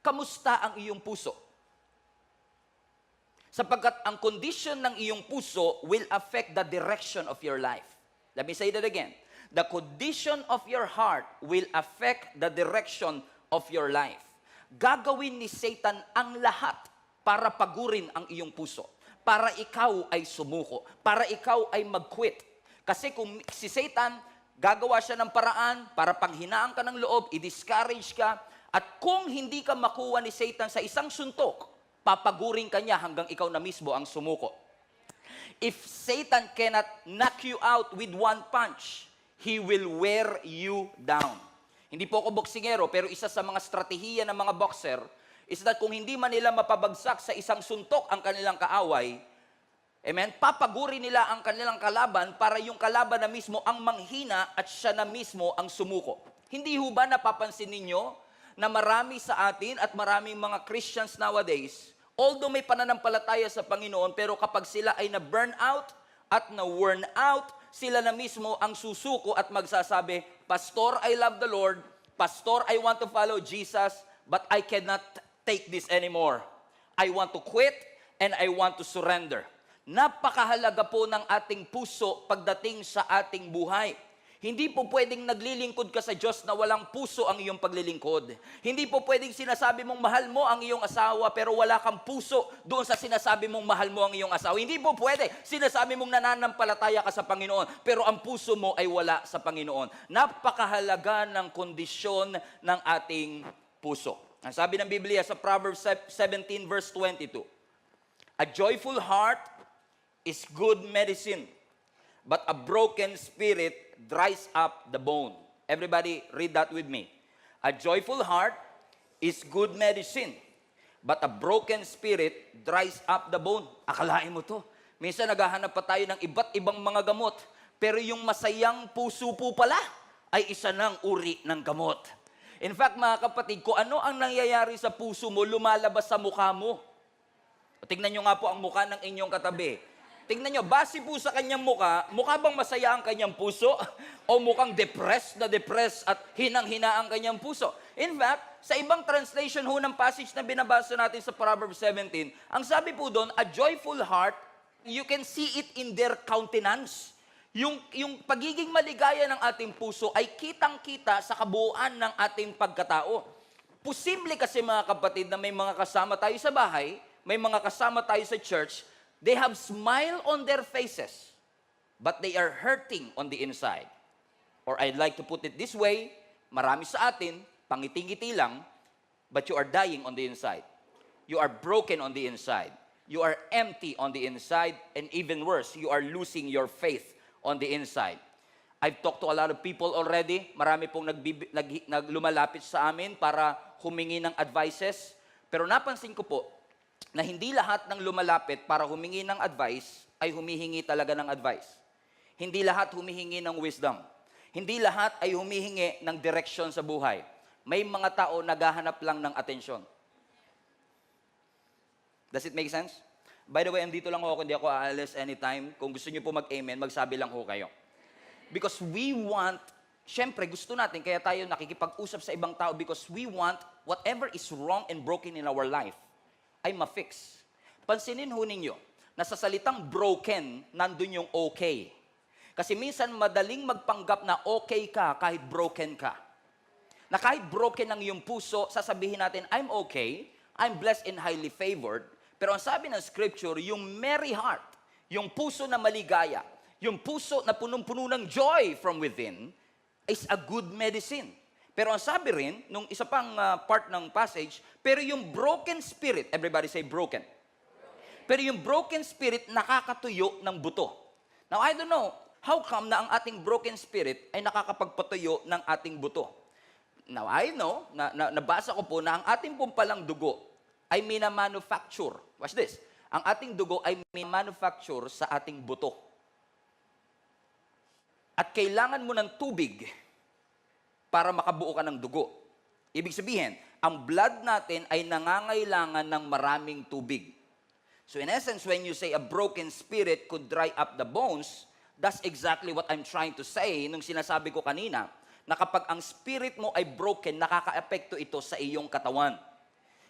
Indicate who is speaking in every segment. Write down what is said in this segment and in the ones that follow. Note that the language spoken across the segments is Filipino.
Speaker 1: kamusta ang iyong puso? Sapagkat ang condition ng iyong puso will affect the direction of your life. Let me say that again. The condition of your heart will affect the direction of your life. Gagawin ni Satan ang lahat para pagurin ang iyong puso. Para ikaw ay sumuko. Para ikaw ay mag-quit. Kasi kung si Satan, gagawa siya ng paraan para panghinaan ka ng loob, i-discourage ka, at kung hindi ka makuha ni Satan sa isang suntok, papagurin ka niya hanggang ikaw na mismo ang sumuko. If Satan cannot knock you out with one punch, he will wear you down. Hindi po ako boksingero, pero isa sa mga strategiya ng mga boxer is that kung hindi man nila mapabagsak sa isang suntok ang kanilang kaaway, amen, papagurin nila ang kanilang kalaban para yung kalaban na mismo ang manghina at siya na mismo ang sumuko. Hindi ho ba napapansin ninyo na marami sa atin at maraming mga Christians nowadays, although may pananampalataya sa Panginoon, pero kapag sila ay na-burn out at na-worn out, sila na mismo ang susuko at magsasabi, Pastor, I love the Lord. Pastor, I want to follow Jesus, but I cannot take this anymore. I want to quit and I want to surrender. Napakahalaga po ng ating puso pagdating sa ating buhay. Hindi po pwedeng naglilingkod ka sa Diyos na walang puso ang iyong paglilingkod. Hindi po pwedeng sinasabi mong mahal mo ang iyong asawa pero wala kang puso doon sa sinasabi mong mahal mo ang iyong asawa. Hindi po pwede. Sinasabi mong nananampalataya ka sa Panginoon pero ang puso mo ay wala sa Panginoon. Napakahalaga ng kondisyon ng ating puso. Ang sabi ng Biblia sa Proverbs 17 verse 22, a joyful heart is good medicine, but a broken spirit dries up the bone. Everybody read that with me. A joyful heart is good medicine, but a broken spirit dries up the bone. Akalain mo to. Minsan naghahanap pa tayo ng iba't ibang mga gamot, pero yung masayang puso po pala ay isa ng uri ng gamot. In fact, mga kapatid, kung ano ang nangyayari sa puso mo, lumalabas sa mukha mo. Tingnan nyo nga po ang mukha ng inyong katabi. Tingnan nyo, base po sa kanyang mukha bang masaya ang kanyang puso? O mukhang depressed at hinang-hina ang kanyang puso? In fact, sa ibang translation ho ng passage na binabasa natin sa Proverbs 17, ang sabi po doon, a joyful heart, you can see it in their countenance. Yung pagiging maligaya ng ating puso ay kitang-kita sa kabuuan ng ating pagkatao. Posible kasi mga kapatid na may mga kasama tayo sa bahay, may mga kasama tayo sa church, they have smile on their faces, but they are hurting on the inside. Or I'd like to put it this way, marami sa atin, pangiti-ngiti lang, but you are dying on the inside. You are broken on the inside. You are empty on the inside, and even worse, you are losing your faith on the inside. I've talked to a lot of people already. Marami pong lumalapit sa amin para humingi ng advices. Pero napansin ko po, na hindi lahat ng lumalapit para humingi ng advice ay humihingi talaga ng advice. Hindi lahat humihingi ng wisdom. Hindi lahat ay humihingi ng direction sa buhay. May mga tao naghahanap lang ng atensyon. Does it make sense? By the way, andito lang ako, hindi ako aalis anytime. Kung gusto niyo po mag-amen, magsabi lang ho kayo. Because we want, syempre gusto natin, kaya tayo nakikipag-usap sa ibang tao because we want whatever is wrong and broken in our life ay ma-fix. Pansinin ho ninyo, na sa salitang broken, nandun yung okay. Kasi minsan madaling magpanggap na okay ka kahit broken ka. Na kahit broken ang iyong puso, sasabihin natin, I'm okay, I'm blessed and highly favored. Pero ang sabi ng scripture, yung merry heart, yung puso na maligaya, yung puso na punong-puno ng joy from within, is a good medicine. Pero ang sabi rin, nung isa pang part ng passage, pero yung broken spirit, everybody say broken. Pero yung broken spirit nakakatuyo ng buto. Now, I don't know, how come na ang ating broken spirit ay nakakapagpatuyo ng ating buto? Now, I know, nabasa ko po na ang ating pong palang dugo ay mina-manufacture. Watch this. Ang ating dugo ay mina-manufacture sa ating buto. At kailangan mo ng tubig para makabuo ka ng dugo. Ibig sabihin, ang blood natin ay nangangailangan ng maraming tubig. So in essence, when you say a broken spirit could dry up the bones, that's exactly what I'm trying to say nung sinasabi ko kanina, na kapag ang spirit mo ay broken, nakaka-epekto ito sa iyong katawan.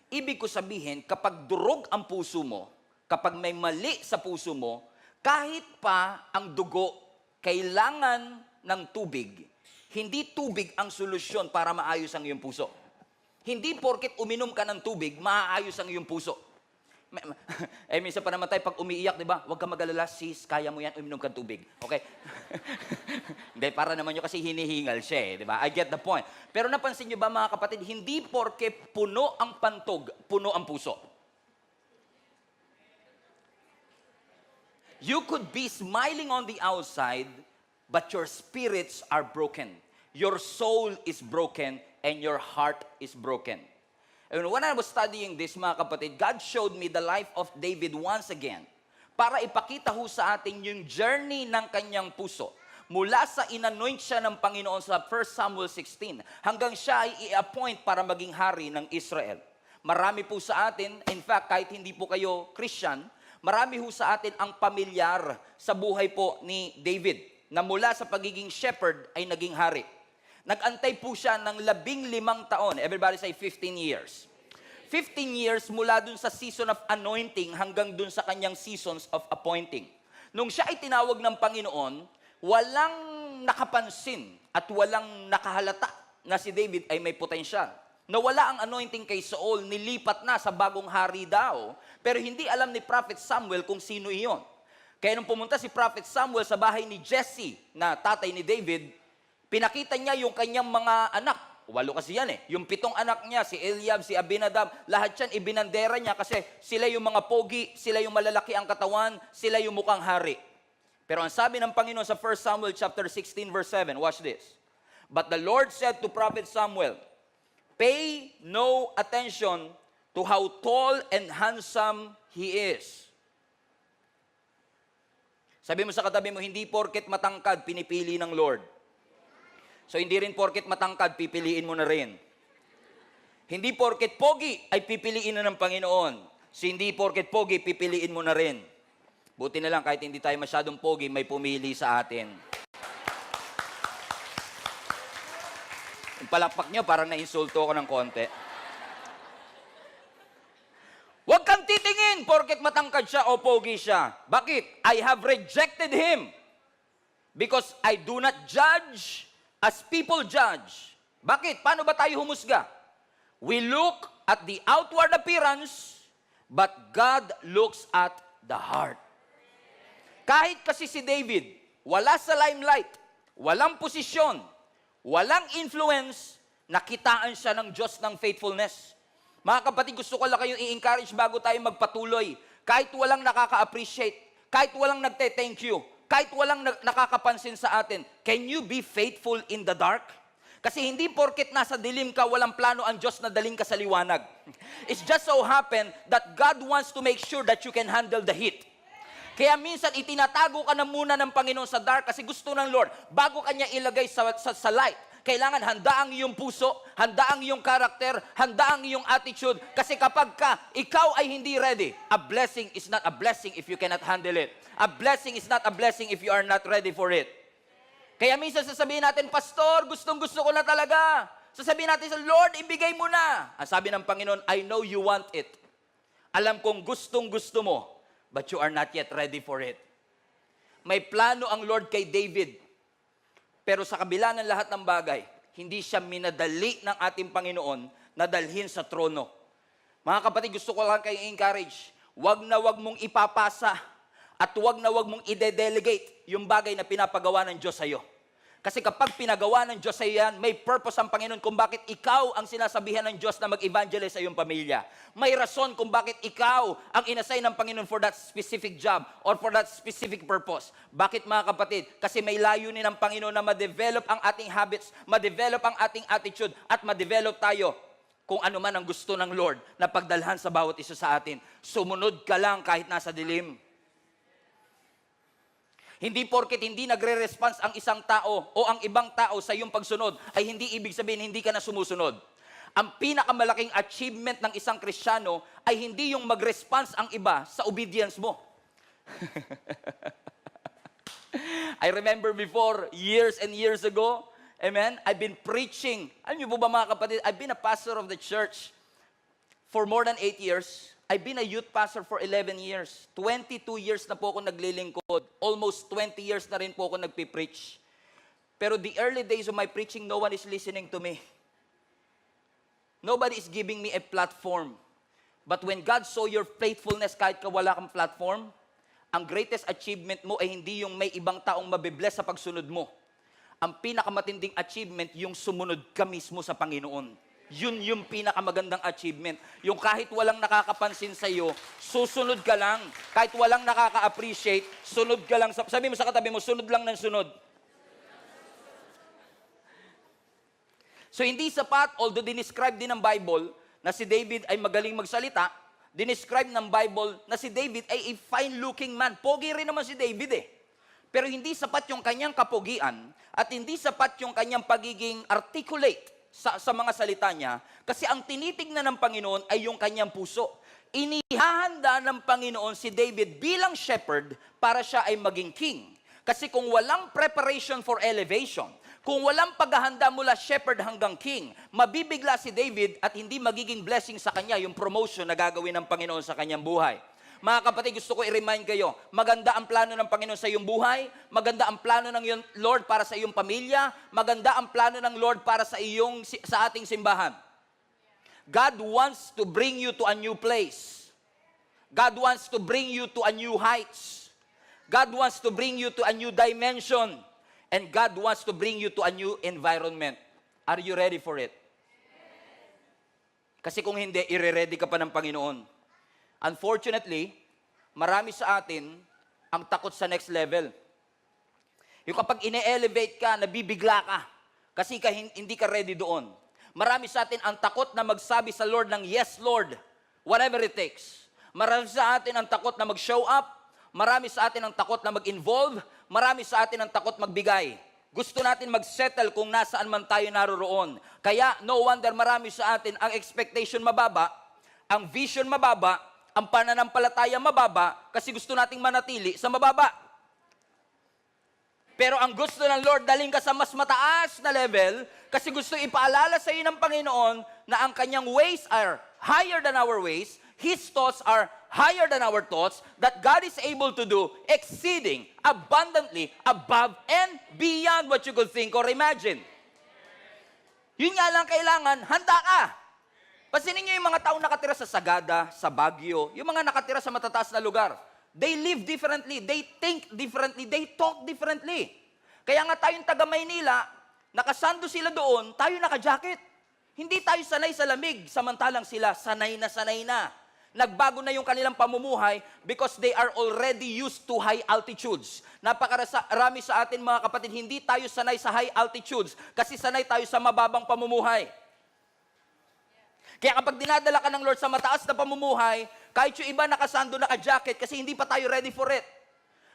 Speaker 1: Ibig ko sabihin, kapag durog ang puso mo, kapag may mali sa puso mo, kahit pa ang dugo kailangan ng tubig, hindi tubig ang solusyon para maayos ang iyong puso. Hindi porket uminom ka ng tubig, maayos ang iyong puso. Minsan pa naman tayo pag umiiyak, di ba? Huwag ka mag-alala, sis, kaya mo yan, uminom ka ng tubig. Okay? Hindi, para naman yun kasi hinihingal siya di ba? I get the point. Pero napansin nyo ba mga kapatid, hindi porke puno ang pantog, puno ang puso. You could be smiling on the outside, but your spirits are broken. Your soul is broken, and your heart is broken. And when I was studying this, mga kapatid, God showed me the life of David once again para ipakita ho sa atin yung journey ng kanyang puso. Mula sa inanoint siya ng Panginoon sa 1 Samuel 16 hanggang siya ay i-appoint para maging hari ng Israel. Marami po sa atin, in fact, kahit hindi po kayo Christian, marami ho sa atin ang pamilyar sa buhay po ni David na mula sa pagiging shepherd ay naging hari. Nag-antay po siya ng 15 taon. Everybody say 15 years. 15 years mula dun sa season of anointing hanggang dun sa kanyang seasons of appointing. Nung siya ay tinawag ng Panginoon, walang nakapansin at walang nakahalata na si David ay may potensyal. Nawala ang anointing kay Saul, nilipat na sa bagong hari daw, pero hindi alam ni Prophet Samuel kung sino iyon. Kaya nung pumunta si Prophet Samuel sa bahay ni Jesse, na tatay ni David, pinakita niya yung kanyang mga anak. 8 kasi yan Yung 7 anak niya, si Eliab, si Abinadab, lahat yan ibinandera niya kasi sila yung mga pogi, sila yung malalaki ang katawan, sila yung mukhang hari. Pero ang sabi ng Panginoon sa 1 Samuel chapter 16 verse 7, watch this. But the Lord said to Prophet Samuel, pay no attention to how tall and handsome he is. Sabi mo sa katabi mo, hindi porket matangkad, pinipili ng Lord. So, hindi rin porket matangkad, pipiliin mo na rin. Hindi porket pogi, ay pipiliin na ng Panginoon. So, hindi porket pogi, pipiliin mo na rin. Buti na lang, kahit hindi tayo masyadong pogi, may pumili sa atin. Yung palakpak nyo, parang na-insulto ko ng konti. Huwag kang titingin porket matangkad siya o pogi siya. Bakit? I have rejected him. Because I do not judge as people judge. Bakit? Paano ba tayo humusga? We look at the outward appearance, but God looks at the heart. Kahit kasi si David, wala sa limelight, walang posisyon, walang influence, nakitaan siya ng Diyos ng faithfulness. Mga kapatid, gusto ko lang kayong i-encourage bago tayo magpatuloy. Kahit walang nakaka-appreciate, kahit walang nagte-thank you, kahit walang nakakapansin sa atin, can you be faithful in the dark? Kasi hindi porket nasa dilim ka, walang plano ang Diyos na daling ka sa liwanag. It's just so happen that God wants to make sure that you can handle the heat. Kaya minsan itinatago ka na muna ng Panginoon sa dark kasi gusto ng Lord, bago kanya ilagay sa light, kailangan handa ang iyong puso, handa ang iyong karakter, handa ang iyong attitude. Kasi kapag ikaw ay hindi ready, a blessing is not a blessing if you cannot handle it. A blessing is not a blessing if you are not ready for it. Kaya minsan sasabihin natin, Pastor, gustong-gusto ko na talaga. Sasabihin natin sa Lord, ibigay mo na. Ang sabi ng Panginoon, I know you want it. Alam kong gustong-gusto mo, but you are not yet ready for it. May plano ang Lord kay David. Pero sa kabila ng lahat ng bagay, hindi siya minadali ng ating Panginoon na dalhin sa trono. Mga kapatid, gusto ko lang kayo encourage. Wag na wag mong ipapasa at wag na wag mong ide-delegate yung bagay na pinapagawa ng Diyos sa iyo. Kasi kapag pinagawa ng Diyos sa iyo yan, may purpose ang Panginoon kung bakit ikaw ang sinasabihan ng Diyos na mag-evangelize sa iyong pamilya. May rason kung bakit ikaw ang inassign ng Panginoon for that specific job or for that specific purpose. Bakit mga kapatid? Kasi may layunin ng Panginoon na ma-develop ang ating habits, ma-develop ang ating attitude, at ma-develop tayo kung ano man ang gusto ng Lord na pagdalhan sa bawat isa sa atin. Sumunod ka lang kahit nasa dilim. Hindi porket hindi nagre-response ang isang tao o ang ibang tao sa iyong pagsunod ay hindi ibig sabihin hindi ka na sumusunod. Ang pinakamalaking achievement ng isang Kristiyano ay hindi yung mag-response ang iba sa obedience mo. I remember before, years and years ago, amen, I've been preaching. Alam niyo po ba mga kapatid, I've been a pastor of the church For more than 8 years, I've been a youth pastor for 11 years. 22 years na po ako naglilingkod. Almost 20 years na rin po ako nagpipreach. Pero the early days of my preaching, no one is listening to me. Nobody is giving me a platform. But when God saw your faithfulness kahit ka wala kang platform, ang greatest achievement mo ay hindi yung may ibang taong mabibless sa pagsunod mo. Ang pinakamatinding achievement, yung sumunod ka mismo sa Panginoon. Yun yung pinakamagandang achievement. Yung kahit walang nakakapansin sa'yo, susunod ka lang. Kahit walang nakaka-appreciate, sunod ka lang. Sabi mo sa katabi mo, sunod lang ng sunod. So hindi sapat, although dinescribe din ng Bible na si David ay magaling magsalita, dinescribe ng Bible na si David ay a fine-looking man. Pogi rin naman si David eh. Pero hindi sapat yung kanyang kapogian at hindi sapat yung kanyang pagiging articulate sa mga salita niya kasi ang tinitignan ng Panginoon ay yung kanyang puso. Inihahanda ng Panginoon si David bilang shepherd para siya ay maging king. Kasi kung walang preparation for elevation, kung walang paghahanda mula shepherd hanggang king, mabibigla si David at hindi magiging blessing sa kanya yung promotion na gagawin ng Panginoon sa kanyang buhay. Mga kapatid, gusto ko i-remind kayo, maganda ang plano ng Panginoon sa iyong buhay, maganda ang plano ng Lord para sa iyong pamilya, maganda ang plano ng Lord para sa ating simbahan. God wants to bring you to a new place. God wants to bring you to a new heights. God wants to bring you to a new dimension. And God wants to bring you to a new environment. Are you ready for it? Kasi kung hindi, ire-ready ka pa ng Panginoon. Unfortunately, marami sa atin ang takot sa next level. Yung kapag ine-elevate ka, nabibigla ka. Kasi hindi ka ready doon. Marami sa atin ang takot na magsabi sa Lord ng, yes, Lord, whatever it takes. Marami sa atin ang takot na mag-show up. Marami sa atin ang takot na mag-involve. Marami sa atin ang takot magbigay. Gusto natin mag-settle kung nasaan man tayo naroroon. Kaya, no wonder marami sa atin ang expectation mababa, ang vision mababa, ang pananampalataya mababa, kasi gusto nating manatili sa mababa. Pero ang gusto ng Lord, daling ka sa mas mataas na level, kasi gusto ipaalala sa iyo ng Panginoon na ang kanyang ways are higher than our ways, His thoughts are higher than our thoughts, that God is able to do exceeding, abundantly, above, and beyond what you could think or imagine. Yun nga lang kailangan, handa ka. Pansinin niyo yung mga taong nakatira sa Sagada, sa Baguio, yung mga nakatira sa matataas na lugar. They live differently, they think differently, they talk differently. Kaya nga tayong taga Maynila, nakasando sila doon, tayo naka-jacket. Hindi tayo sanay sa lamig, samantalang sila sanay na. Nagbago na yung kanilang pamumuhay because they are already used to high altitudes. Napakarami sa atin mga kapatid, hindi tayo sanay sa high altitudes kasi sanay tayo sa mababang pamumuhay. Kaya kapag dinadala ka ng Lord sa mataas na pamumuhay, kahit yung iba nakasando, naka-jacket kasi hindi pa tayo ready for it.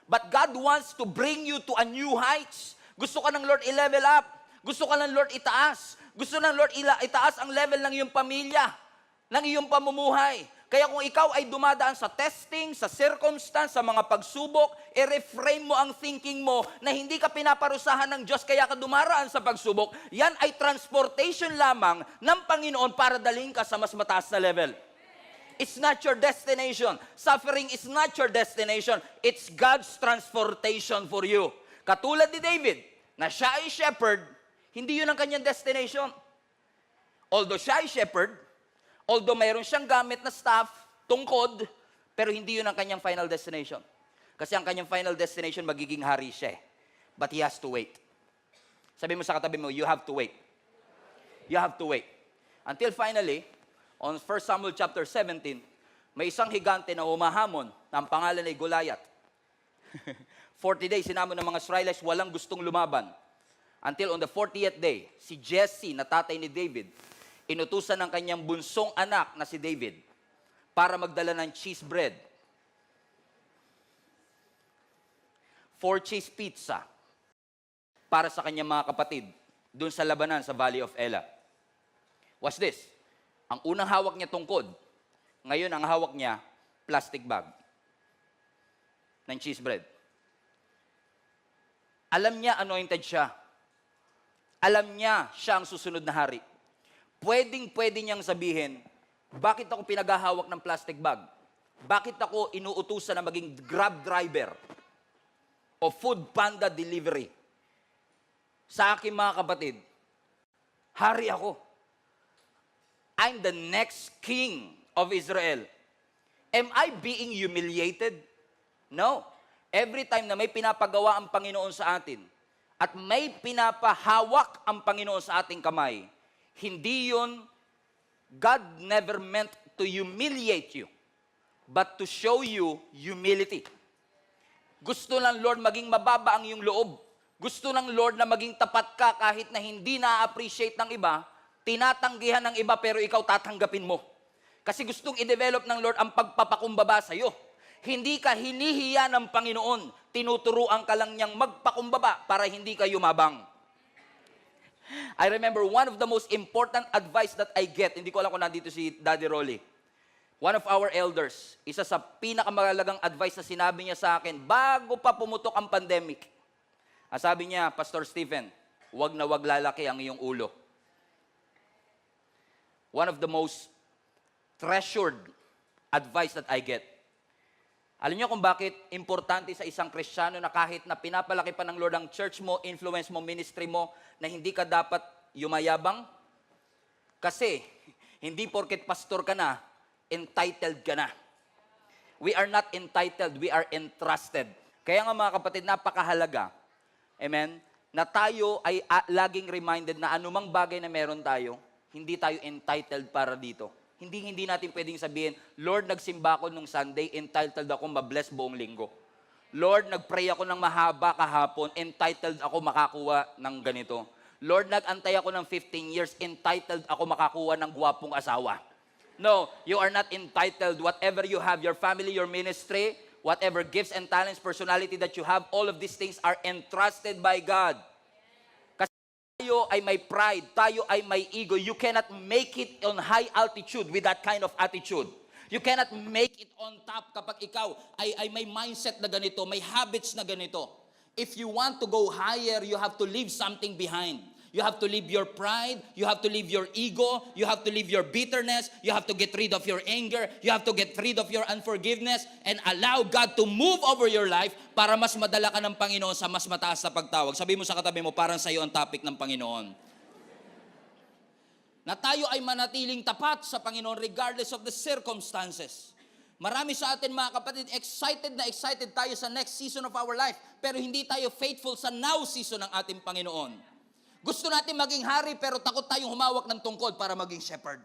Speaker 1: But God wants to bring you to a new heights. Gusto ka ng Lord i-level up. Gusto ka ng Lord itaas. Gusto ng Lord itaas ang level ng iyong pamilya, ng iyong pamumuhay. Kaya kung ikaw ay dumadaan sa testing, sa circumstance, sa mga pagsubok, i-reframe mo ang thinking mo na hindi ka pinaparusahan ng Diyos kaya ka dumaraan sa pagsubok. Yan ay transportation lamang ng Panginoon para dalhin ka sa mas mataas na level. It's not your destination. Suffering is not your destination. It's God's transportation for you. Katulad ni David, na siya ay shepherd, hindi yun ang kanyang destination. Although siya ay shepherd, although mayroon siyang gamit na staff, tungkod, pero hindi yun ang kanyang final destination. Kasi ang kanyang final destination, magiging hari siya. But he has to wait. Sabi mo sa katabi mo, you have to wait. You have to wait. Until finally, on 1 Samuel chapter 17, may isang higante na humahamon na ang pangalan ay Goliath. 40 days, sinamon ng mga Israelites, walang gustong lumaban. Until on the 40th day, si Jesse, na tatay ni David, inutusan ng kanyang bunsong anak na si David para magdala ng cheese bread, 4 cheese pizza para sa kanyang mga kapatid doon sa labanan sa Valley of Elah. Watch this. Ang unang hawak niya tungkod, ngayon ang hawak niya, plastic bag ng cheese bread. Alam niya anointed siya. Alam niya siya ang susunod na hari. Pwedeng-pwede niyang sabihin, Bakit ako pinaghahawak ng plastic bag? Bakit ako inuutusan na maging Grab driver o Food Panda delivery? Sa akin mga kapatid, hari ako. I'm the next king of Israel. Am I being humiliated? No. Every time na may pinapagawa ang Panginoon sa atin at may pinapahawak ang Panginoon sa ating kamay, hindi yun, God never meant to humiliate you, but to show you humility. Gusto ng Lord maging mababa ang iyong loob. Gusto ng Lord na maging tapat ka kahit na hindi na-appreciate ng iba, tinatanggihan ng iba pero ikaw tatanggapin mo. Kasi gustong i-develop ng Lord ang pagpapakumbaba sa iyo. Hindi ka hinihiya ng Panginoon, tinuturuan ka lang niyang magpakumbaba para hindi ka yumabang. I remember one of the most important advice that I get, hindi ko alam kung nandito si Daddy Rolly. One of our elders, isa sa pinakamahalagang advice na sinabi niya sa akin bago pa pumutok ang pandemic. Sabi niya, Pastor Stephen, wag na wag lalaki ang iyong ulo. One of the most treasured advice that I get. Alam niyo kung bakit importante sa isang Kristiyano na kahit na pinapalaki pa ng Lord ang church mo, influence mo, ministry mo, na hindi ka dapat yumayabang? Kasi, hindi porket pastor ka na, entitled ka na. We are not entitled, we are entrusted. Kaya nga mga kapatid, napakahalaga, amen, na tayo ay laging reminded na anumang bagay na meron tayo, hindi tayo entitled para dito. Hindi natin pwedeng sabihin, Lord, nagsimba ako nung Sunday, entitled ako mabless buong linggo. Lord, nagpray ako ng mahaba kahapon, entitled ako makakuha ng ganito. Lord, nagantay ako ng 15 years, entitled ako makakuha ng gwapong asawa. No, you are not entitled. Whatever you have, your family, your ministry, whatever gifts and talents, personality that you have, all of these things are entrusted by God. Tayo ay may pride, tayo ay may ego. You cannot make it on high altitude with that kind of attitude. You cannot make it on top kapag ikaw ay may mindset na ganito, may habits na ganito. If you want to go higher, you have to leave something behind. You have to leave your pride, you have to leave your ego, you have to leave your bitterness, you have to get rid of your anger, you have to get rid of your unforgiveness, and allow God to move over your life para mas madala ka ng Panginoon sa mas mataas na pagtawag. Sabi mo sa katabi mo, parang sa iyo ang topic ng Panginoon. Na tayo ay manatiling tapat sa Panginoon regardless of the circumstances. Marami sa atin mga kapatid, excited na excited tayo sa next season of our life, pero hindi tayo faithful sa now season ng ating Panginoon. Gusto natin maging hari pero takot tayong humawak ng tungkod para maging shepherd.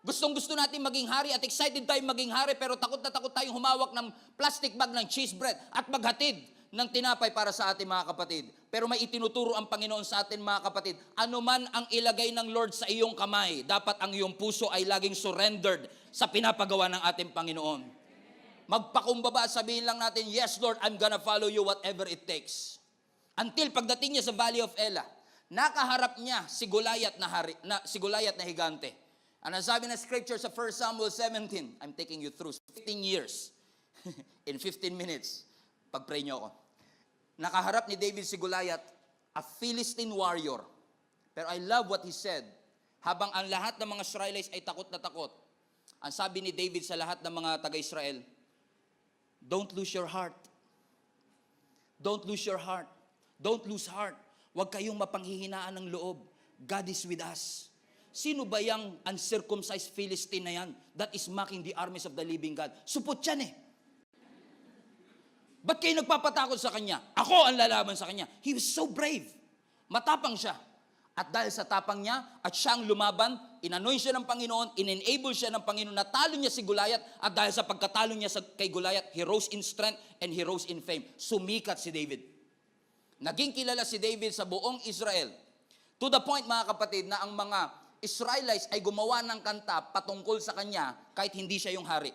Speaker 1: Gustong-gusto natin maging hari at excited tayong maging hari pero takot na takot tayong humawak ng plastic bag ng cheese bread at maghatid ng tinapay para sa ating mga kapatid. Pero may itinuturo ang Panginoon sa atin mga kapatid, anuman ang ilagay ng Lord sa iyong kamay, dapat ang iyong puso ay laging surrendered sa pinapagawa ng ating Panginoon. Magpakumbaba at sabihin lang natin, yes Lord, I'm gonna follow you whatever it takes. Until pagdating niya sa Valley of Elah, nakaharap niya si Goliath na higante. Ano sabi na scripture sa 1 Samuel 17? I'm taking you through 15 years. In 15 minutes. Pag-pray niyo ako. Nakaharap ni David si Goliath, a Philistine warrior. Pero I love what he said. Habang ang lahat ng mga Israelites ay takot na takot, ang sabi ni David sa lahat ng mga taga-Israel, don't lose your heart. Don't lose your heart. Don't lose heart. Huwag kayong mapanghihinaan ng loob. God is with us. Sino ba yung uncircumcised Philistine na yan that is mocking the armies of the living God? Supot yan eh. Ba't kayo nagpapatakot sa kanya? Ako ang lalaban sa kanya. He was so brave. Matapang siya. At dahil sa tapang niya, at siyang lumaban, inanoy siya ng Panginoon, in-enable siya ng Panginoon, natalo niya si Goliath, at dahil sa pagkatalo niya kay Goliath, he rose in strength and he rose in fame. Sumikat si David. Naging kilala si David sa buong Israel. To the point, mga kapatid, na ang mga Israelites ay gumawa ng kanta patungkol sa kanya kahit hindi siya yung hari.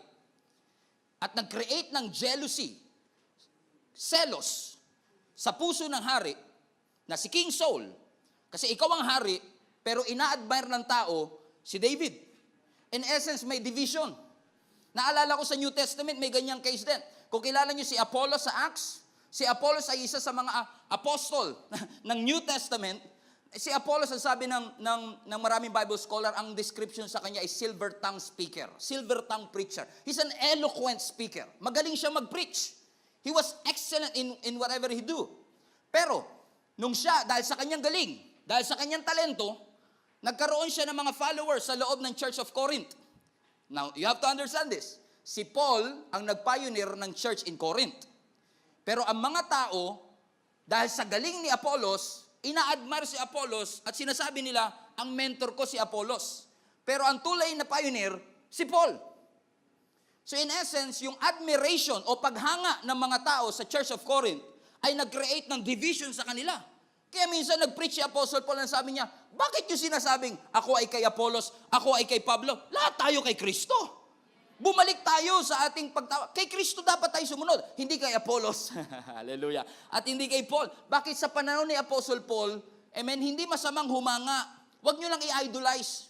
Speaker 1: At nag-create ng jealousy, selos, sa puso ng hari na si King Saul. Kasi ikaw ang hari, pero ina-admire ng tao si David. In essence, may division. Naalala ko sa New Testament, may ganyang case din. Kung kilala niyo si Apollos sa Acts, si Apollos ay isa sa mga apostol ng New Testament Si Apollos, ang sabi ng maraming Bible scholar, ang description sa kanya is silver tongue speaker, silver tongue preacher. He's an eloquent speaker. Magaling siya mag-preach. He was excellent in whatever he do. Pero, nung siya, dahil sa kanyang galing, dahil sa kanyang talento, nagkaroon siya ng mga followers sa loob ng Church of Corinth. Now, you have to understand this. Si Paul ang nag-pioneer ng church in Corinth. Pero ang mga tao, dahil sa galing ni Apollos, ina-admire si Apollos at sinasabi nila, ang mentor ko si Apollos. Pero ang tulay na pioneer, si Paul. So in essence, yung admiration o paghanga ng mga tao sa Church of Corinth ay nag-create ng division sa kanila. Kaya minsan nag-preach si Apostle Paul and sabi niya, bakit yung sinasabing, ako ay kay Apollos, ako ay kay Pablo, lahat tayo kay Kristo. Bumalik tayo sa ating pagtawa. Kay Kristo dapat tayo sumunod, hindi kay Apollos. Hallelujah. At hindi kay Paul. Bakit sa panahon ni Apostle Paul, amen, hindi masamang humanga. Huwag nyo lang i-idolize.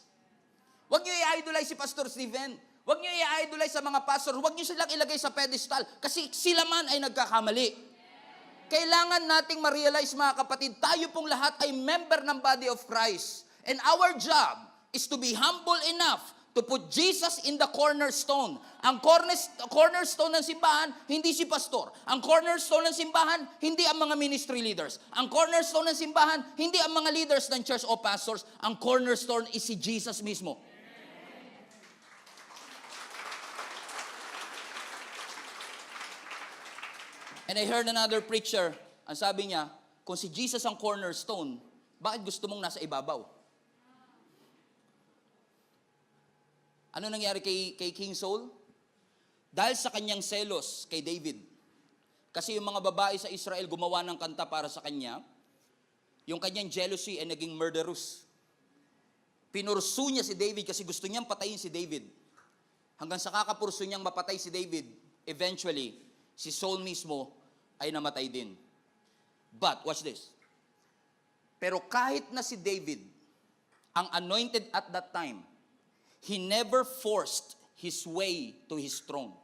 Speaker 1: Huwag nyo i-idolize si Pastor Stephen. Huwag nyo i-idolize sa mga pastor. Huwag nyo silang ilagay sa pedestal. Kasi sila man ay nagkakamali. Kailangan nating ma-realize, mga kapatid, tayo pong lahat ay member ng body of Christ. And our job is to be humble enough to put Jesus in the cornerstone. Ang cornerstone ng simbahan, hindi si pastor. Ang cornerstone ng simbahan, hindi ang mga ministry leaders. Ang cornerstone ng simbahan, hindi ang mga leaders ng church o pastors. Ang cornerstone is si Jesus mismo. And I heard another preacher, ang sabi niya, kung si Jesus ang cornerstone, bakit gusto mong nasa ibabaw? Ano nangyari kay King Saul? Dahil sa kanyang selos kay David. Kasi yung mga babae sa Israel gumawa ng kanta para sa kanya, yung kanyang jealousy ay naging murderous. Pinursu niya si David kasi gusto niyang patayin si David. Hanggang sa kakapurso niyang mapatay si David, eventually, si Saul mismo ay namatay din. But, watch this. Pero kahit na si David, ang anointed at that time, he never forced his way to his throne.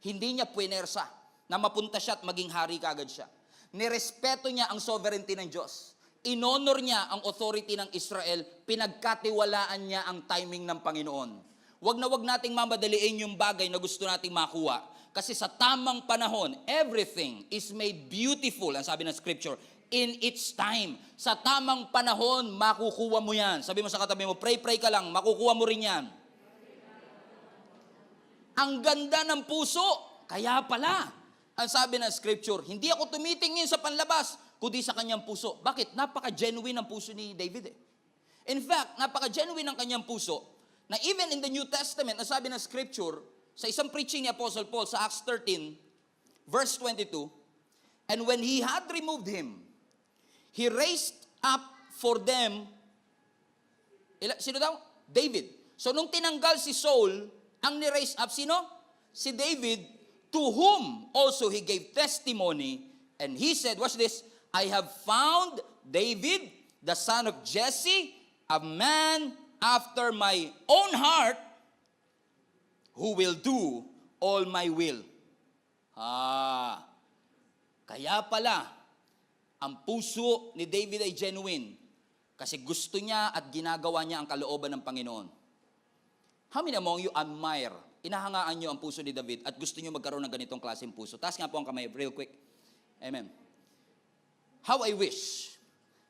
Speaker 1: Hindi niya puwersa na mapunta siya at maging hari kagad siya. Nirespeto niya ang sovereignty ng Diyos. Inonor niya ang authority ng Israel. Pinagkatiwalaan niya ang timing ng Panginoon. Huwag na huwag nating mamadaliin yung bagay na gusto nating makuha. Kasi sa tamang panahon, everything is made beautiful, ang sabi ng Scripture, in its time. Sa tamang panahon, makukuha mo yan. Sabi mo sa katabi mo, pray ka lang, makukuha mo rin yan. Ang ganda ng puso, kaya pala. Ang sabi ng Scripture, hindi ako tumitingin sa panlabas, kundi sa kanyang puso. Bakit? Napaka-genuine ang puso ni David eh. In fact, napaka-genuine ang kanyang puso, na even in the New Testament, ang sabi ng Scripture, sa isang preaching ni Apostle Paul sa Acts 13, verse 22, and when he had removed him, he raised up for them, sino daw? David. So nung tinanggal si Saul, ang ni-raise up, sino? Si David, to whom also he gave testimony, and he said, watch this, I have found David, the son of Jesse, a man after my own heart, who will do all my will. Kaya pala, ang puso ni David ay genuine kasi gusto niya at ginagawa niya ang kalooban ng Panginoon. How many among you admire, inahangaan niyo ang puso ni David at gusto niyo magkaroon ng ganitong klaseng puso? Taas nga po ang kamay, real quick. Amen. How I wish,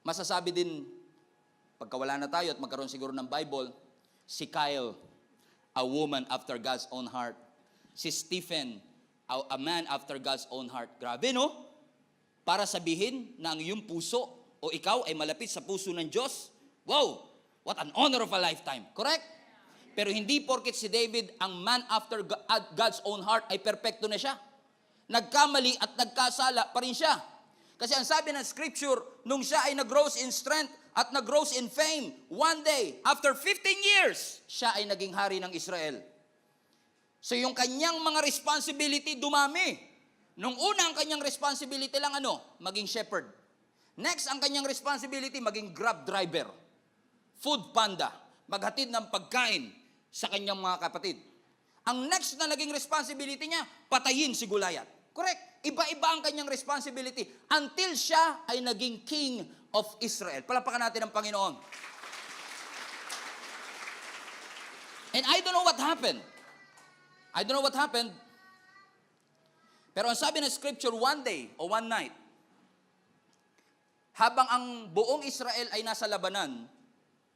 Speaker 1: masasabi din, pagkawala na tayo at magkaroon siguro ng Bible, si Kyle, a woman after God's own heart. Si Stephen, a man after God's own heart. Grabe, no? Para sabihin na ang iyong puso o ikaw ay malapit sa puso ng Diyos. Wow! What an honor of a lifetime. Correct? Pero hindi porket si David ang man after God's own heart ay perpekto na siya. Nagkamali at nagkasala pa rin siya. Kasi ang sabi ng Scripture, nung siya ay nag-grows in strength at nag-grows in fame, one day, after 15 years, siya ay naging hari ng Israel. So yung kanyang mga responsibility dumami. Nung una, ang kanyang responsibility lang maging shepherd. Next, ang kanyang responsibility, maging grab driver. Food panda. Maghatid ng pagkain sa kanyang mga kapatid. Ang next na naging responsibility niya, patayin si Goliath. Correct? Iba-iba ang kanyang responsibility until siya ay naging king of Israel. Palapakan natin ang Panginoon. And I don't know what happened. Pero ang sabi ng scripture, one day o one night, habang ang buong Israel ay nasa labanan,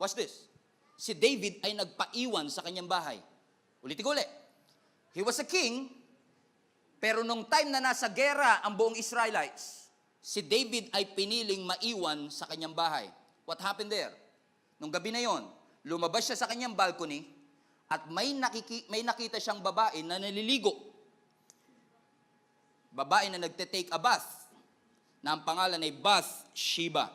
Speaker 1: what's this? Si David ay nagpaiwan sa kanyang bahay. Ulitin ko ulit. He was a king, pero nung time na nasa gera ang buong Israelites, si David ay piniling maiwan sa kanyang bahay. What happened there? Nung gabi na yon, lumabas siya sa kanyang balcony at may nakita siyang babae na naliligo. Babae na nagte-take a bath na ang pangalan ay Bathsheba.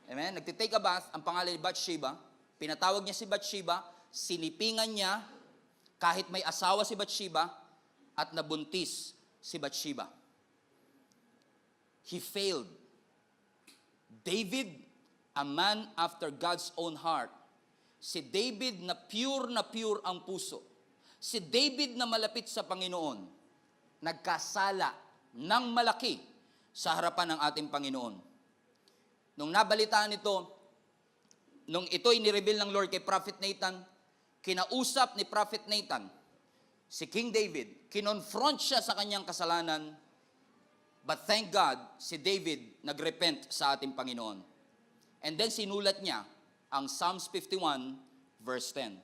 Speaker 1: Amen? Nagte-take a bath, ang pangalan ay Bathsheba. Pinatawag niya si Bathsheba, sinipingan niya kahit may asawa si Bathsheba at nabuntis si Bathsheba. He failed. David, a man after God's own heart. Si David na pure ang puso. Si David na malapit sa Panginoon. Nagkasala ng malaki sa harapan ng ating Panginoon. Nung nabalitaan ito, nung ito'y nireveal ng Lord kay Prophet Nathan, kinausap ni Prophet Nathan si King David, kinonfront siya sa kanyang kasalanan, but thank God, si David nagrepent sa ating Panginoon. And then sinulat niya ang Psalms 51 verse 10.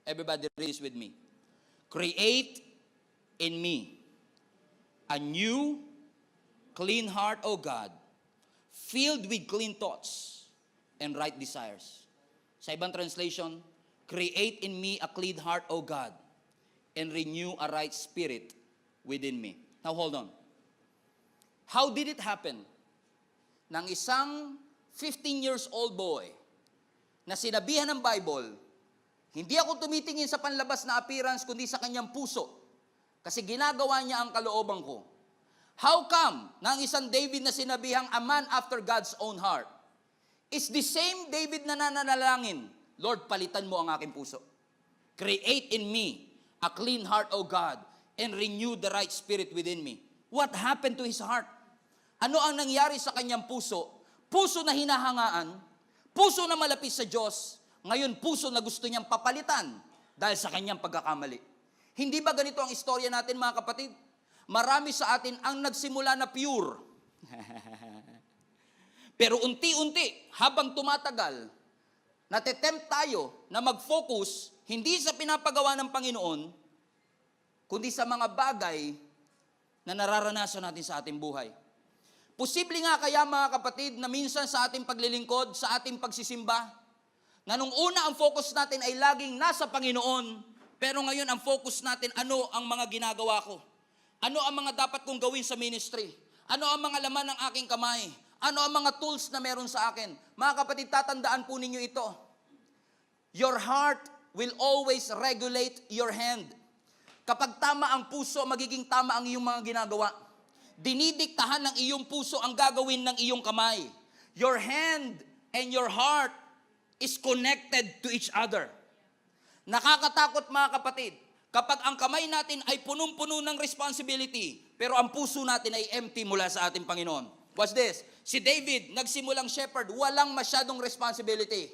Speaker 1: Everybody read this with me. Create in me a new, clean heart, O God, filled with clean thoughts and right desires. Sa ibang translation, create in me a clean heart, O God, and renew a right spirit within me. Now hold on. How did it happen? Nang isang 15 years old boy na sinabihan ng Bible, hindi ako tumitingin sa panlabas na appearance kundi sa kanyang puso kasi ginagawa niya ang kalooban ko. How come na ang isang David na sinabihang a man after God's own heart is the same David na nananalangin, Lord, palitan mo ang aking puso. Create in me a clean heart, O God, and renew the right spirit within me. What happened to his heart? Ano ang nangyari sa kanyang puso? Puso na hinahangaan, puso na malapit sa Diyos, ngayon puso na gusto niyang papalitan dahil sa kanyang pagkakamali. Hindi ba ganito ang istorya natin, mga kapatid? Marami sa atin ang nagsimula na pure. Pero unti-unti, habang tumatagal, natetempt tayo na mag-focus hindi sa pinapagawa ng Panginoon, kundi sa mga bagay na nararanasan natin sa ating buhay. Posible nga kaya, mga kapatid, na minsan sa ating paglilingkod, sa ating pagsisimba, na nung una ang focus natin ay laging nasa Panginoon, pero ngayon ang focus natin, ano ang mga ginagawa ko? Ano ang mga dapat kong gawin sa ministry? Ano ang mga laman ng aking kamay? Ano ang mga tools na meron sa akin? Mga kapatid, tatandaan po ninyo ito. Your heart will always regulate your hand. Kapag tama ang puso, magiging tama ang iyong mga ginagawa. Dinidiktahan ng iyong puso ang gagawin ng iyong kamay. Your hand and your heart is connected to each other. Nakakatakot, mga kapatid, kapag ang kamay natin ay punong-puno ng responsibility, pero ang puso natin ay empty mula sa ating Panginoon. What's this? Si David, nagsimulang shepherd, walang masyadong responsibility.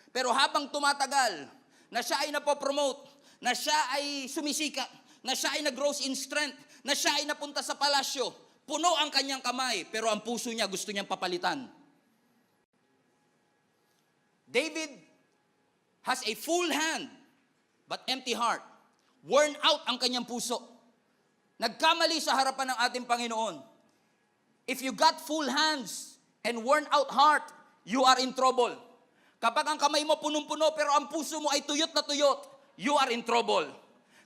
Speaker 1: Pero habang tumatagal, na siya ay napopromote, na siya ay sumisika, na siya ay nag-grow in strength, na siya ay napunta sa palasyo, puno ang kanyang kamay, pero ang puso niya gusto niyang papalitan. David has a full hand, but empty heart. Worn out ang kanyang puso. Nagkamali sa harapan ng ating Panginoon. If you got full hands and worn out heart, you are in trouble. Kapag ang kamay mo punong-puno pero ang puso mo ay tuyot na tuyot, you are in trouble.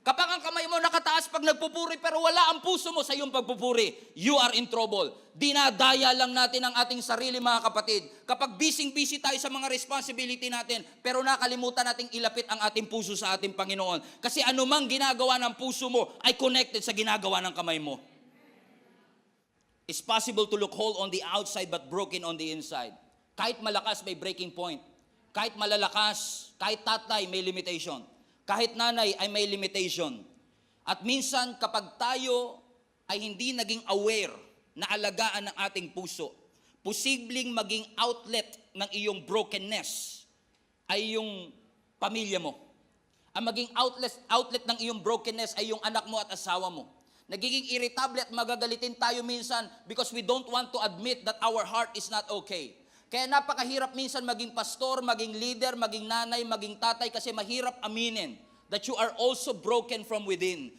Speaker 1: Kapag ang kamay mo nakataas pag nagpupuri pero wala ang puso mo sa iyong pagpupuri, you are in trouble. Dinadaya lang natin ang ating sarili, mga kapatid. Kapag busy tayo sa mga responsibility natin, pero nakalimutan nating ilapit ang ating puso sa ating Panginoon. Kasi anumang ginagawa ng puso mo ay connected sa ginagawa ng kamay mo. It's possible to look whole on the outside but broken on the inside. Kahit malakas, may breaking point. Kahit malalakas, kahit tatay, may limitation. Kahit nanay ay may limitation. At minsan kapag tayo ay hindi naging aware na alagaan ng ating puso, posibleng maging outlet ng iyong brokenness ay yung pamilya mo. Ang maging outlet ng iyong brokenness ay yung anak mo at asawa mo. Nagiging irritable at magagalitin tayo minsan because we don't want to admit that our heart is not okay. Kaya napakahirap minsan maging pastor, maging leader, maging nanay, maging tatay kasi mahirap aminin that you are also broken from within.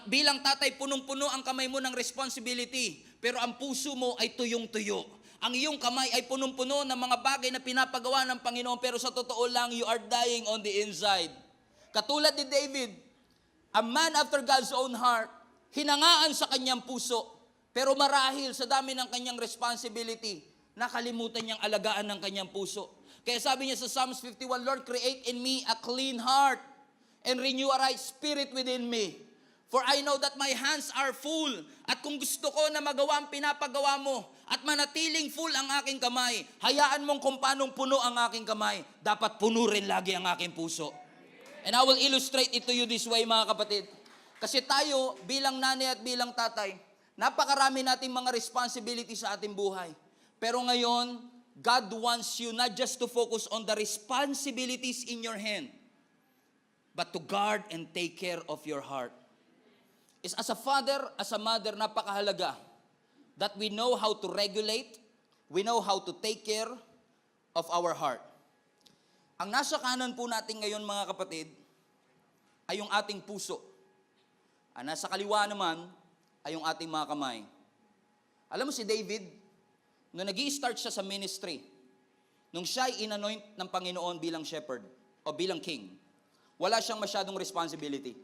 Speaker 1: Bilang tatay, punong-puno ang kamay mo ng responsibility, pero ang puso mo ay tuyong-tuyo. Ang iyong kamay ay punong-puno ng mga bagay na pinapagawa ng Panginoon, pero sa totoo lang, you are dying on the inside. Katulad ni David, a man after God's own heart, hinangaan sa kanyang puso, pero marahil sa dami ng kanyang responsibility, nakalimutan niyang alagaan ng kanyang puso. Kaya sabi niya sa Psalms 51, Lord, create in me a clean heart and renew a right spirit within me. For I know that my hands are full. At kung gusto ko na magawa ang pinapagawa mo at manatiling full ang aking kamay, hayaan mong kung paanong puno ang aking kamay, dapat puno rin lagi ang aking puso. And I will illustrate it to you this way, mga kapatid. Kasi tayo, bilang nanay at bilang tatay, napakarami nating mga responsibility sa ating buhay. Pero ngayon, God wants you not just to focus on the responsibilities in your hand, but to guard and take care of your heart. Is as a father, as a mother, napakahalaga that we know how to regulate, we know how to take care of our heart. Ang nasa kanan po natin ngayon, mga kapatid, ay yung ating puso. Ang nasa kaliwa naman ay yung ating mga kamay. Alam mo si David, nung nag-i-start siya sa ministry, nung siya ay inanoint ng Panginoon bilang shepherd o bilang king, wala siyang masyadong responsibility.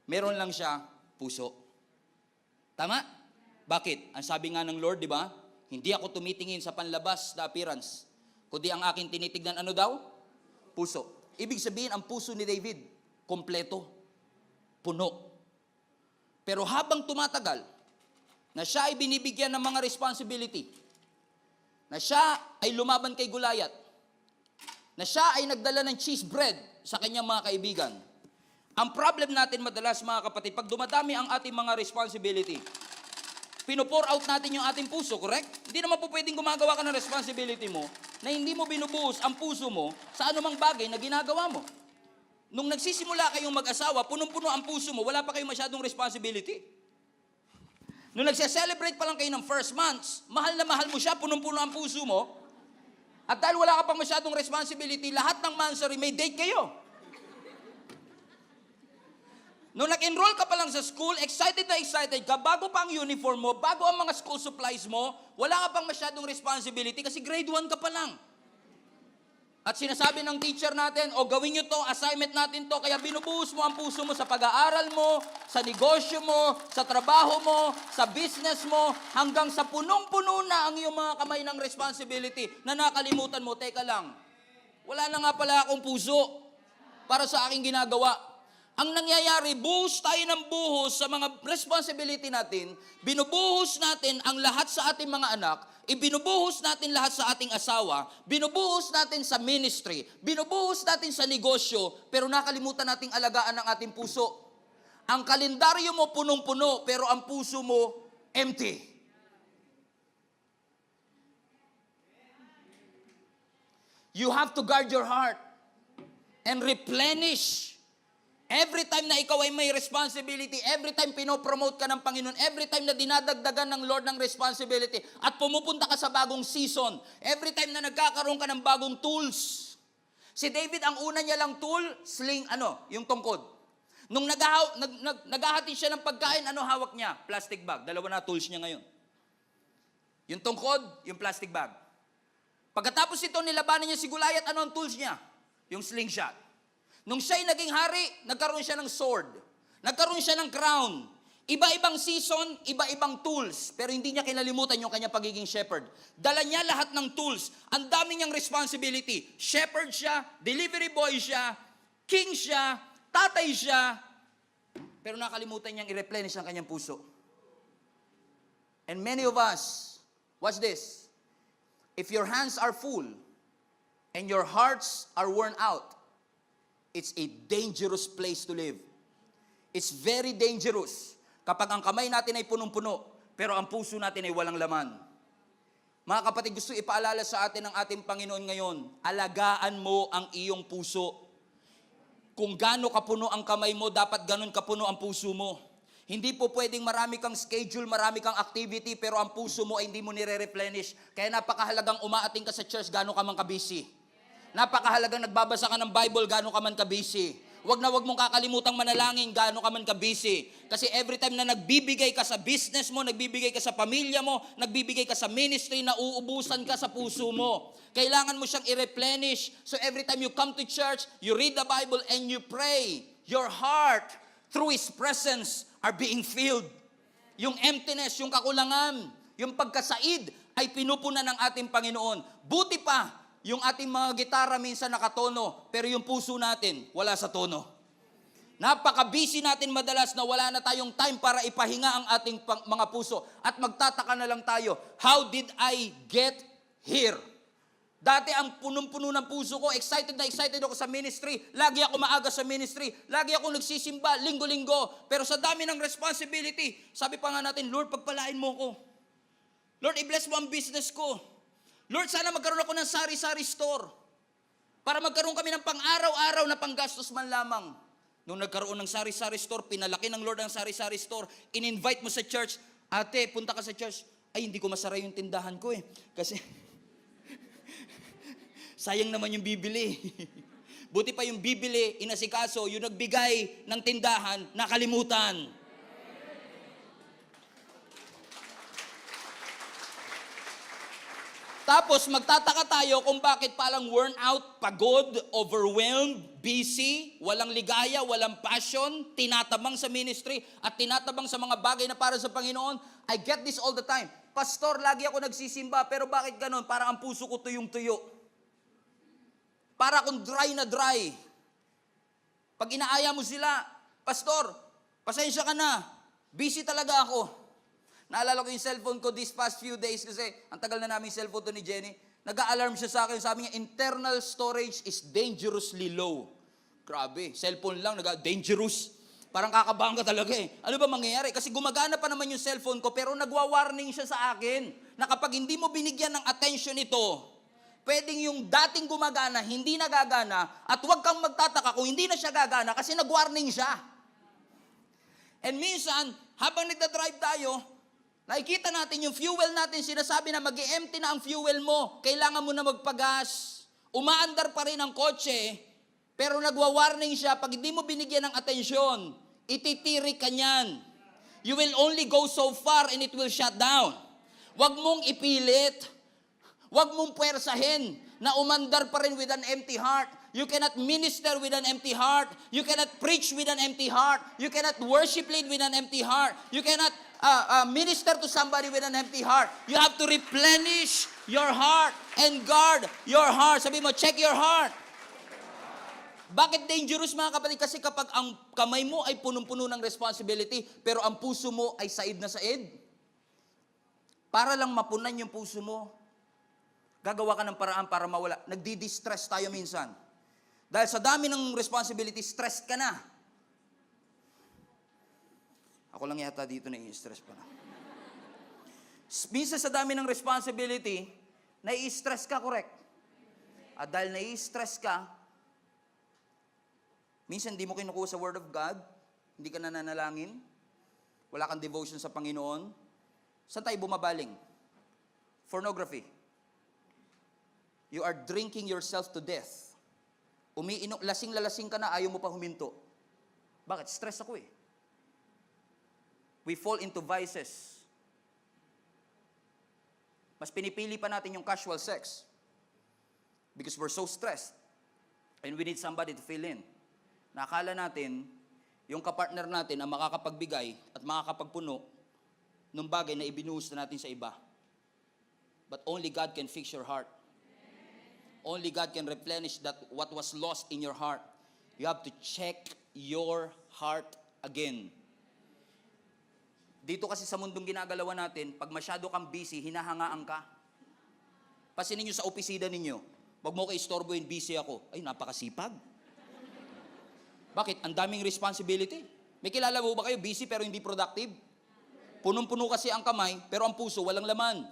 Speaker 1: Meron lang siya puso. Tama? Bakit? Ang sabi nga ng Lord, di ba? Hindi ako tumitingin sa panlabas na appearance, kundi ang aking tinitignan ano daw? Puso. Ibig sabihin, ang puso ni David, kompleto, puno. Pero habang tumatagal, na siya ay binibigyan ng mga responsibility, na siya ay lumaban kay Goliath, na siya ay nagdala ng cheese bread sa kanyang mga kaibigan. Ang problem natin madalas, mga kapatid, pag dumadami ang ating mga responsibility, pino-pour out natin yung ating puso, correct? Hindi naman po pwedeng gumagawa ka ng responsibility mo na hindi mo binubuhos ang puso mo sa anumang bagay na ginagawa mo. Nung nagsisimula kayong mag-asawa, punong-puno ang puso mo, wala pa kayong masyadong responsibility. Nung nagse-celebrate pa lang kayo ng first months, mahal na mahal mo siya, punong-puno ang puso mo, at dahil wala ka pang masyadong responsibility, lahat ng monthsary may date kayo. Nung nag-enroll ka pa lang sa school, excited ka, bago pa ang uniform mo, bago ang mga school supplies mo, wala ka pang masyadong responsibility kasi grade 1 ka pa lang. At sinasabi ng teacher natin, gawin nyo to, assignment natin to, kaya binubuhos mo ang puso mo sa pag-aaral mo, sa negosyo mo, sa trabaho mo, sa business mo, hanggang sa punong-puno na ang iyong mga kamay ng responsibility na nakalimutan mo, teka lang, wala na nga pala akong puso para sa aking ginagawa. Ang nangyayari, buhos tayo ng buhos sa mga responsibility natin, binubuhos natin ang lahat sa ating mga anak, ibinubuhos natin lahat sa ating asawa, binubuhos natin sa ministry, binubuhos natin sa negosyo, pero nakalimutan nating alagaan ang ating puso. Ang kalendaryo mo punong-puno, pero ang puso mo empty. You have to guard your heart and replenish. Every time na ikaw ay may responsibility, every time pinopromote ka ng Panginoon, every time na dinadagdagan ng Lord ng responsibility, at pumupunta ka sa bagong season, every time na nagkakaroon ka ng bagong tools. Si David, ang una niya lang tool, sling, yung tungkod. Nung naghahati siya ng pagkain, hawak niya? Plastic bag. Dalawa na tools niya ngayon. Yung tungkod, yung plastic bag. Pagkatapos ito, nilabanan niya si Goliath, ano ang tools niya? Yung slingshot. Nung siya'y naging hari, nagkaroon siya ng sword. Nagkaroon siya ng crown. Iba-ibang season, iba-ibang tools. Pero hindi niya kinalimutan yung kanyang pagiging shepherd. Dala niya lahat ng tools. Ang dami niyang responsibility. Shepherd siya, delivery boy siya, king siya, tatay siya. Pero nakalimutan niyang i-replenish ang kanyang puso. And many of us, watch this. If your hands are full and your hearts are worn out, it's a dangerous place to live. It's very dangerous kapag ang kamay natin ay punong-puno, pero ang puso natin ay walang laman. Mga kapatid, gusto ipaalala sa atin ng ating Panginoon ngayon, alagaan mo ang iyong puso. Kung gaano kapuno ang kamay mo, dapat ganun kapuno ang puso mo. Hindi po pwedeng marami kang schedule, marami kang activity, pero ang puso mo ay hindi mo nire-replenish. Kaya napakahalagang umaating ka sa church, gaano ka man ka-busy. Napakahalagang nagbabasa ka ng Bible, gaano ka man ka-busy. Wag mong kakalimutang manalangin, gaano ka man ka-busy. Kasi every time na nagbibigay ka sa business mo, nagbibigay ka sa pamilya mo, nagbibigay ka sa ministry, nauubusan ka sa puso mo. Kailangan mo siyang i-replenish. So every time you come to church, you read the Bible and you pray, your heart, through His presence, are being filled. Yung emptiness, yung kakulangan, yung pagkasaid, ay pinupunan ng ating Panginoon. Buti pa, yung ating mga gitara minsan nakatono, pero yung puso natin, wala sa tono. Napaka-busy natin madalas na wala na tayong time para ipahinga ang ating mga puso. At magtataka na lang tayo, how did I get here? Dati ang punong-puno ng puso ko, excited na excited ako sa ministry. Lagi ako maaga sa ministry. Lagi ako nagsisimba, linggo-linggo. Pero sa dami ng responsibility, sabi pa nga natin, Lord, pagpalain mo ko. Lord, i-bless mo ang business ko. Lord, sana magkaroon ako ng sari-sari store. Para magkaroon kami ng pang-araw-araw na panggastos man lamang. Nung nagkaroon ng sari-sari store, pinalaki ng Lord ang sari-sari store, in-invite mo sa church, ate, punta ka sa church. Ay, hindi ko masara yung tindahan ko eh. Kasi sayang naman yung bibili. Buti pa yung bibili, inasikaso, yung nagbigay ng tindahan, nakalimutan. Tapos magtataka tayo kung bakit palang worn out, pagod, overwhelmed, busy, walang ligaya, walang passion, tinatabang sa ministry at tinatabang sa mga bagay na para sa Panginoon. I get this all the time. Pastor, lagi ako nagsisimba, pero bakit ganun? Para ang puso ko tuyong-tuyo. Para akong dry na dry. Pag inaaya mo sila, Pastor, pasensya ka na, busy talaga ako. Naalala ko yung cellphone ko this past few days kasi ang tagal na namin cellphone to ni Jenny. Nag-a-alarm siya sa akin. Sabi niya, internal storage is dangerously low. Grabe, cellphone lang, dangerous. Parang kakabahan ka talaga eh. Ano ba mangyayari? Kasi gumagana pa naman yung cellphone ko pero nagwa-warning siya sa akin na kapag hindi mo binigyan ng attention ito, pwedeng yung dating gumagana, hindi nagagana at huwag kang magtataka kung hindi na siya gagana kasi nag-warning siya. And minsan, habang nagdadrive tayo, nakikita natin yung fuel natin, sinasabi na mag-i-empty na ang fuel mo. Kailangan mo na magpagas. Umaandar pa rin ang kotse, pero nagwa-warning siya, pag hindi mo binigyan ng atensyon, ititirik ka niyan. You will only go so far and it will shut down. Huwag mong ipilit. Huwag mong puwersahin na umandar pa rin with an empty heart. You cannot minister with an empty heart. You cannot preach with an empty heart. You cannot worship lead with an empty heart. You cannot minister to somebody with an empty heart. You have to replenish your heart and guard your heart. Sabi mo, check your heart. Bakit dangerous mga kapatid? Kasi kapag ang kamay mo ay punong-puno ng responsibility, pero ang puso mo ay said na said, para lang mapunan yung puso mo, gagawa ka ng paraan para mawala. Nagdi-distress tayo minsan. Dahil sa dami ng responsibility, stressed ka na. Ako lang yata dito na i-stress pa na. Minsan sa dami ng responsibility, nai-stress ka, correct? At dahil nai-stress ka, minsan di mo kinukuha sa Word of God, hindi ka nananalangin, wala kang devotion sa Panginoon, saan tayo bumabaling? Pornography. You are drinking yourself to death. Lasing-lalasing ka na, ayaw mo pa huminto. Bakit? Stress ako eh. We fall into vices. Mas pinipili pa natin yung casual sex. Because we're so stressed. And we need somebody to fill in. Nakala natin, yung kapartner natin ang makakapagbigay at makakapagpuno ng bagay na ibinuhos na natin sa iba. But only God can fix your heart. Only God can replenish that what was lost in your heart. You have to check your heart again. Dito kasi sa mundong ginagalawan natin, pag masyado kang busy, hinahangaan ka. Pasinin nyo sa opisina ninyo, wag mo kayo istorbohin, busy ako. Ay, napakasipag. Bakit? Ang daming responsibility. May kilala mo ba kayo, busy pero hindi productive? Punong-puno kasi ang kamay, pero ang puso walang laman.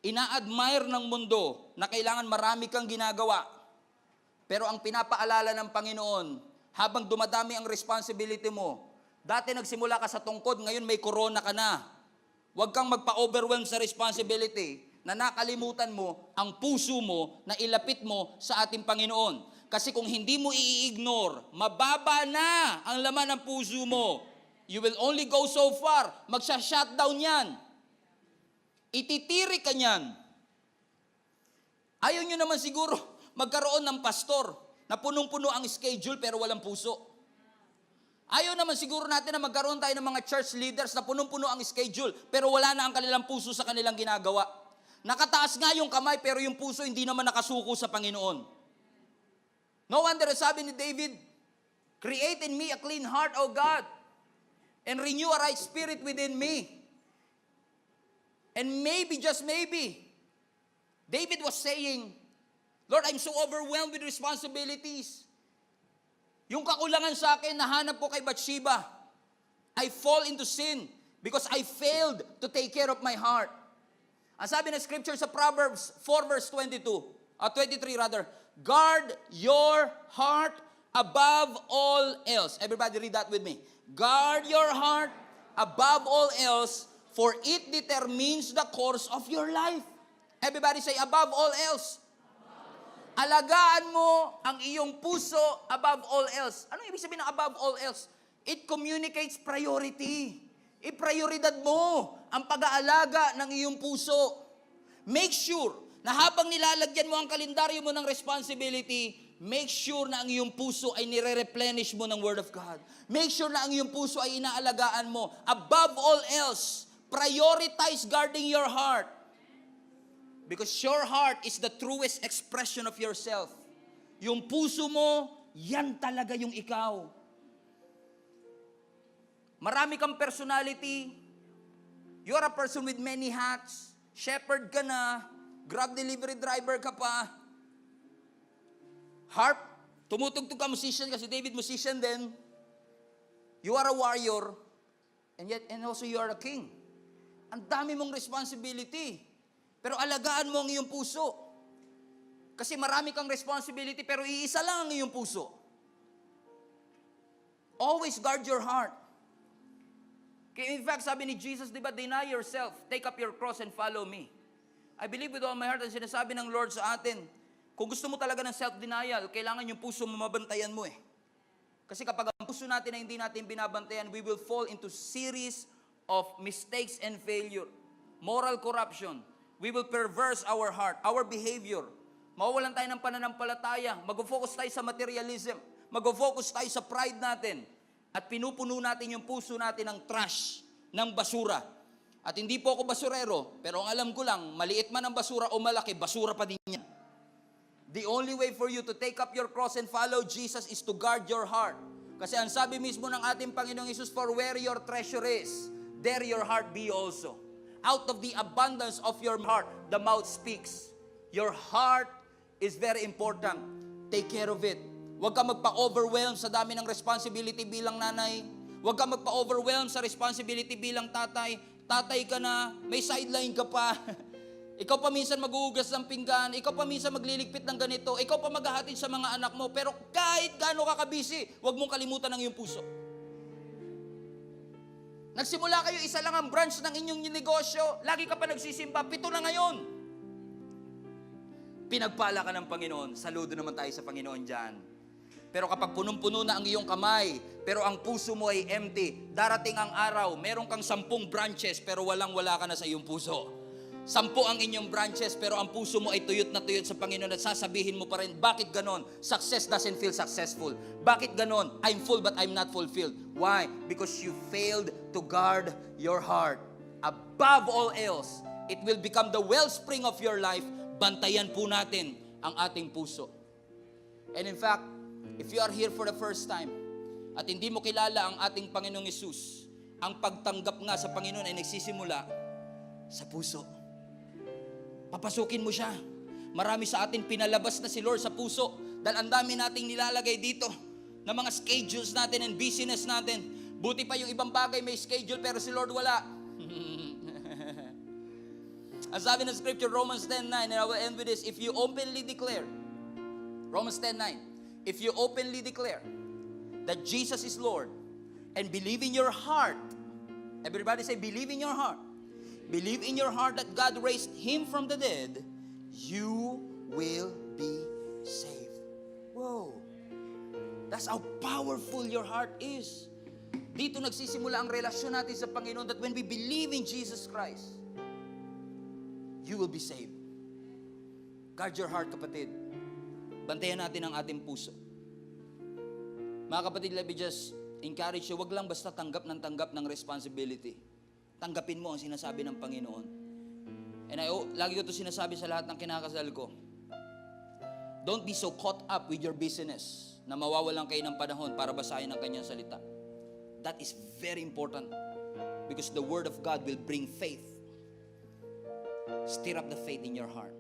Speaker 1: ina-admire ng mundo na kailangan marami kang ginagawa. Pero ang pinapaalala ng Panginoon, habang dumadami ang responsibility mo, dati nagsimula ka sa tungkod, ngayon may corona ka na. Huwag kang magpa-overwhelm sa responsibility na nakalimutan mo ang puso mo na ilapit mo sa ating Panginoon. Kasi kung hindi mo i-ignore, mababa na ang laman ng puso mo. You will only go so far. Magsha-shutdown yan. Ititiri ka niyan. Ayaw nyo naman siguro magkaroon ng pastor na punong-puno ang schedule pero walang puso. Ayaw naman siguro natin na magkaroon tayo ng mga church leaders na punong-puno ang schedule pero wala na ang kanilang puso sa kanilang ginagawa. Nakataas nga yung kamay pero yung puso hindi naman nakasuko sa Panginoon. No wonder sabi ni David, create in me a clean heart, O God, and renew a right spirit within me. And maybe, just maybe, David was saying, Lord, I'm so overwhelmed with responsibilities. Yung kakulangan sa akin, nahanap ko kay Bathsheba. I fall into sin because I failed to take care of my heart. Ang sabi ng scripture sa Proverbs 4 verse 23 rather, guard your heart above all else. Everybody read that with me. Guard your heart above all else, for it determines the course of your life. Everybody say, above all else. Alagaan mo ang iyong puso above all else. Ano ibig sabihin ng above all else? It communicates priority. Iprioridad mo ang pag-aalaga ng iyong puso. Make sure na habang nilalagyan mo ang kalendaryo mo ng responsibility, make sure na ang iyong puso ay nire-replenish mo ng Word of God. Make sure na ang iyong puso ay inaalagaan mo. Above all else, prioritize guarding your heart. Because your heart is the truest expression of yourself. Yung puso mo, yan talaga yung ikaw. Marami kang personality. You are a person with many hats. Shepherd ka na. Grab delivery driver ka pa. Harp, tumutugtog ka, musician kasi David musician din. You are a warrior. And also you are a king. Ang dami mong responsibility. Pero alagaan mo ang iyong puso. Kasi marami kang responsibility pero iisa lang ang iyong puso. Always guard your heart. In fact, sabi ni Jesus, di ba, deny yourself, take up your cross and follow me. I believe with all my heart ang sinasabi ng Lord sa atin, kung gusto mo talaga ng self-denial, kailangan yung puso mo mabantayan mo eh. Kasi kapag ang puso natin na hindi natin binabantayan, we will fall into series of mistakes and failure. Moral corruption. We will perverse our heart, our behavior. Mawawalan tayo ng pananampalataya. Mag-focus tayo sa materialism. Mag-focus tayo sa pride natin. At pinupuno natin yung puso natin ng trash, ng basura. At hindi po ako basurero, pero ang alam ko lang, maliit man ang basura o malaki, basura pa din yan. The only way for you to take up your cross and follow Jesus is to guard your heart. Kasi ang sabi mismo ng ating Panginoong Hesus, for where your treasure is, there your heart be also. Out of the abundance of your heart, the mouth speaks. Your heart is very important. Take care of it. Huwag ka magpa-overwhelm sa dami ng responsibility bilang nanay. Huwag ka magpa-overwhelm sa responsibility bilang tatay. Tatay ka na, may sideline ka pa. Ikaw pa minsan maghuhugas ng pinggan. Ikaw pa minsan magliligpit ng ganito. Ikaw pa maghahatid sa mga anak mo. Pero kahit gaano ka kabisi, huwag mong kalimutan ang iyong puso. Nagsimula kayo, isa lang ang branch ng inyong negosyo. Lagi ka pa nagsisimba, 7 na ngayon. Pinagpala ka ng Panginoon. Saludo naman tayo sa Panginoon dyan. Pero kapag punong-puno na ang iyong kamay, pero ang puso mo ay empty, darating ang araw, meron kang 10 branches, pero walang-wala ka na sa iyong puso. 10 ang inyong branches, pero ang puso mo ay tuyot na tuyot sa Panginoon at sasabihin mo pa rin, bakit ganon? Success doesn't feel successful. Bakit ganon? I'm full but I'm not fulfilled. Why? Because you failed to guard your heart. Above all else, it will become the wellspring of your life. Bantayan po natin ang ating puso. And in fact, if you are here for the first time at hindi mo kilala ang ating Panginoong Hesus, ang pagtanggap nga sa Panginoon ay nagsisimula sa puso. Papasukin mo siya. Marami sa atin pinalabas na si Lord sa puso dahil ang dami nating nilalagay dito na mga schedules natin and busyness natin. Buti pa yung ibang bagay may schedule pero si Lord wala. Ang sabi ng scripture, Romans 10:9, and I will end with this, if you openly declare, Romans 10:9, if you openly declare that Jesus is Lord and believe in your heart, everybody say, believe in your heart. Believe in your heart that God raised Him from the dead, you will be saved. Whoa. That's how powerful your heart is. Dito nagsisimula ang relasyon natin sa Panginoon, that when we believe in Jesus Christ, you will be saved. Guard your heart, kapatid. Bantayan natin ang ating puso. Mga kapatid, let me just encourage you, wag lang basta tanggap ng responsibility. Tanggapin mo ang sinasabi ng Panginoon. And lagi ko ito sinasabi sa lahat ng kinakasal ko. Don't be so caught up with your business na mawawalan kayo ng panahon para basahin ang kanyang salita. That is very important because the Word of God will bring faith. Stir up the faith in your heart.